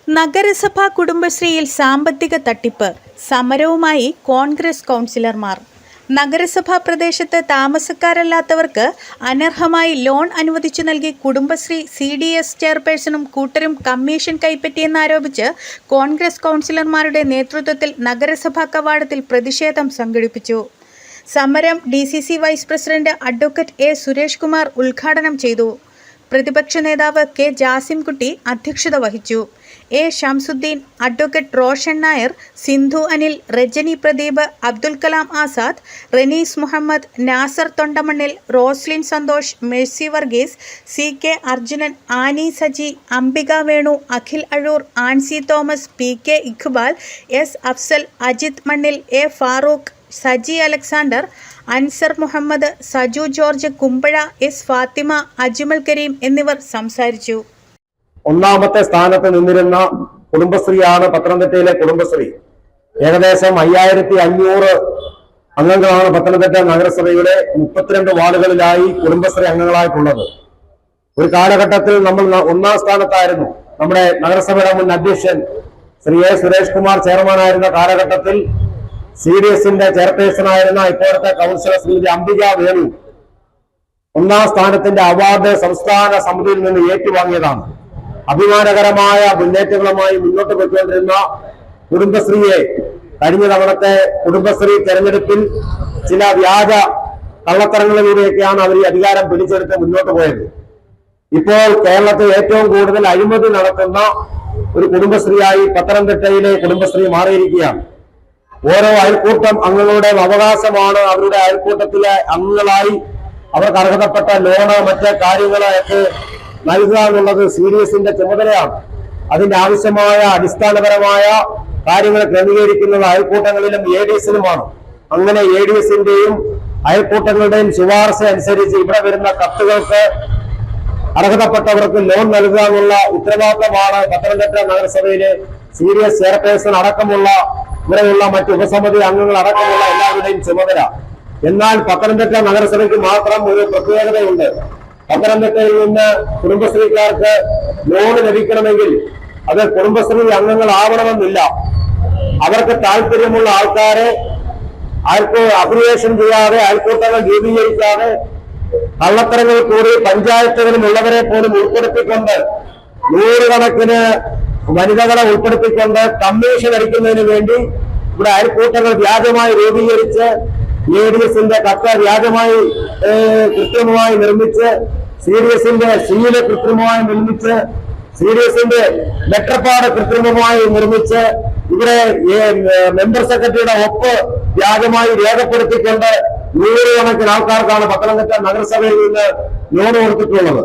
നഗരസഭാ കുടുംബശ്രീയിൽ സാമ്പത്തിക തട്ടിപ്പ്, സമരവുമായി കോൺഗ്രസ് കൗൺസിലർമാർ. നഗരസഭാ പ്രദേശത്ത് താമസക്കാരല്ലാത്തവർക്ക് അനർഹമായി ലോൺ അനുവദിച്ചു നൽകി കുടുംബശ്രീ CDS ചെയർപേഴ്സണും കൂട്ടരും കമ്മീഷൻ കൈപ്പറ്റിയെന്നാരോപിച്ച് കോൺഗ്രസ് കൗൺസിലർമാരുടെ നേതൃത്വത്തിൽ നഗരസഭാ കവാടത്തിൽ പ്രതിഷേധം സംഘടിപ്പിച്ചു. സമരം DCC vice president advocate A. Suresh Kumar ഉദ്ഘാടനം ചെയ്തു. പ്രതിപക്ഷ നേതാവ് K. ജാസിംകുട്ടി അധ്യക്ഷത വഹിച്ചു. A. ഷംസുദ്ദീൻ, അഡ്വക്കേറ്റ് റോഷൻ നായർ, സിന്ധു അനിൽ, രജനി പ്രദീപ്, അബ്ദുൽ കലാം ആസാദ്, റനീസ് മുഹമ്മദ്, നാസർ തൊണ്ടമണ്ണിൽ, റോസ്ലിൻ സന്തോഷ്, മെഴ്സി വർഗീസ്, CK Arjunan, Annie Saji, Ambika Venu, Akhil Azhoor, Ancy Thomas, PK Iqbal, S. Afsal, Ajith Mannil, A. Farooq, Saji Alexander, Anzar Muhammad, Saju George Kumbazha, S. Fathima, Ajmal Kareem എന്നിവർ സംസാരിച്ചു. ഒന്നാമത്തെ സ്ഥാനത്ത് നിന്നിരുന്ന കുടുംബശ്രീയാണ് പത്തനംതിട്ടയിലെ കുടുംബശ്രീ. ഏകദേശം 5500 അംഗങ്ങളാണ് പത്തനംതിട്ട നഗരസഭയുടെ 32 വാർഡുകളിലായി കുടുംബശ്രീ അംഗങ്ങളായിട്ടുള്ളത്. ഒരു കാലഘട്ടത്തിൽ നമ്മൾ ഒന്നാം സ്ഥാനത്തായിരുന്നു. നമ്മുടെ നഗരസഭയുടെ മുൻ അധ്യക്ഷൻ ശ്രീ A. സുരേഷ് കുമാർ ചെയർമാനായിരുന്ന കാലഘട്ടത്തിൽ CDSന്റെ ചെയർപേഴ്സണായിരുന്ന ഇപ്പോഴത്തെ കൗൺസിലർ ശ്രീമതി അംബിക വേണു ഒന്നാം സ്ഥാനത്തിന്റെ അവാർഡ് സംസ്ഥാന സമിതിയിൽ നിന്ന് ഏറ്റുവാങ്ങിയതാണ്. അഭിമാനകരമായ മുന്നേറ്റങ്ങളുമായി മുന്നോട്ട് പോയിക്കൊണ്ടിരുന്ന കുടുംബശ്രീയെ കഴിഞ്ഞ തവണത്തെ കുടുംബശ്രീ തെരഞ്ഞെടുപ്പിൽ ചില വ്യാജ കള്ളത്തരങ്ങളിലൂടെയൊക്കെയാണ് അവർ ഈ അധികാരം പിടിച്ചെടുത്ത് മുന്നോട്ട് പോയത്. ഇപ്പോൾ കേരളത്തിൽ ഏറ്റവും കൂടുതൽ അഴിമതി നടത്തുന്ന ഒരു കുടുംബശ്രീയായി പത്തനംതിട്ടയിലെ കുടുംബശ്രീ മാറിയിരിക്കുകയാണ്. ഓരോ അയൽക്കൂട്ടം അംഗങ്ങളുടെ അവകാശമാണ് അവരുടെ അയൽക്കൂട്ടത്തിലെ അംഗങ്ങളായി അവർക്ക് അർഹതപ്പെട്ട ലോണ് മറ്റ് കാര്യങ്ങളൊക്കെ നൽകുക എന്നുള്ളത് CDSന്റെ ചുമതലയാണ്. അതിന്റെ ആവശ്യമായ അടിസ്ഥാനപരമായ കാര്യങ്ങൾ ക്രമീകരിക്കുന്നത് അയൽക്കൂട്ടങ്ങളിലും ADSലുമാണ്. അങ്ങനെ ADSന്റെയും അയൽക്കൂട്ടങ്ങളുടെയും ശുപാർശ അനുസരിച്ച് ഇവിടെ വരുന്ന കത്തുകൾക്ക് അർഹതപ്പെട്ടവർക്ക് ലോൺ നൽകുക എന്നുള്ള ഉത്തരവാദിത്തമാണ് പത്തനംതിട്ട നഗരസഭയിലെ CDS ചെയർപേഴ്സൺ അടക്കമുള്ള ഇവിടെയുള്ള മറ്റ് ഉപസമിതി അംഗങ്ങൾ അടക്കമുള്ള എല്ലാവരുടെയും ചുമതല. എന്നാൽ പത്തനംതിട്ട നഗരസഭയ്ക്ക് മാത്രം ഒരു പ്രത്യേകതയുണ്ട്. പത്തനംതിട്ടയിൽ നിന്ന് കുടുംബശ്രീക്കാർക്ക് ലോൺ ലഭിക്കണമെങ്കിൽ അത് കുടുംബശ്രീ അംഗങ്ങളാവണമെന്നില്ല. അവർക്ക് താല്പര്യമുള്ള ആൾക്കാരെ അഫിലിയേഷൻ ചെയ്യാതെ അയൽക്കൂട്ടങ്ങൾ രൂപീകരിക്കാതെ കള്ളത്തരങ്ങൾ കൂടി പഞ്ചായത്തുകളിലുള്ളവരെ പോലും ഉൾപ്പെടുത്തിക്കൊണ്ട് നൂറുകണക്കിന് വനിതകളെ ഉൾപ്പെടുത്തിക്കൊണ്ട് കമ്മീഷൻ അടിക്കുന്നതിന് വേണ്ടി ഇവിടെ അയൽക്കൂട്ടങ്ങൾ വ്യാജമായി രൂപീകരിച്ച് ADSന്റെ കത്ത് വ്യാജമായി കൃത്രിമമായി നിർമ്മിച്ച് CDSന്റെ സീല് കൃത്രിമമായി നിർമ്മിച്ച് CDSന്റെ ലെറ്റർപാഡ് കൃത്രിമമായി നിർമ്മിച്ച് ഇവിടെ മെമ്പർ സെക്രട്ടറിയുടെ ഒപ്പ് വ്യാജമായി രേഖപ്പെടുത്തിക്കൊണ്ട് നൂറുകണക്കിന് ആൾക്കാർക്കാണ് പത്തനംതിട്ട നഗരസഭയിൽ നിന്ന് ലോൺ കൊടുത്തിട്ടുള്ളത്.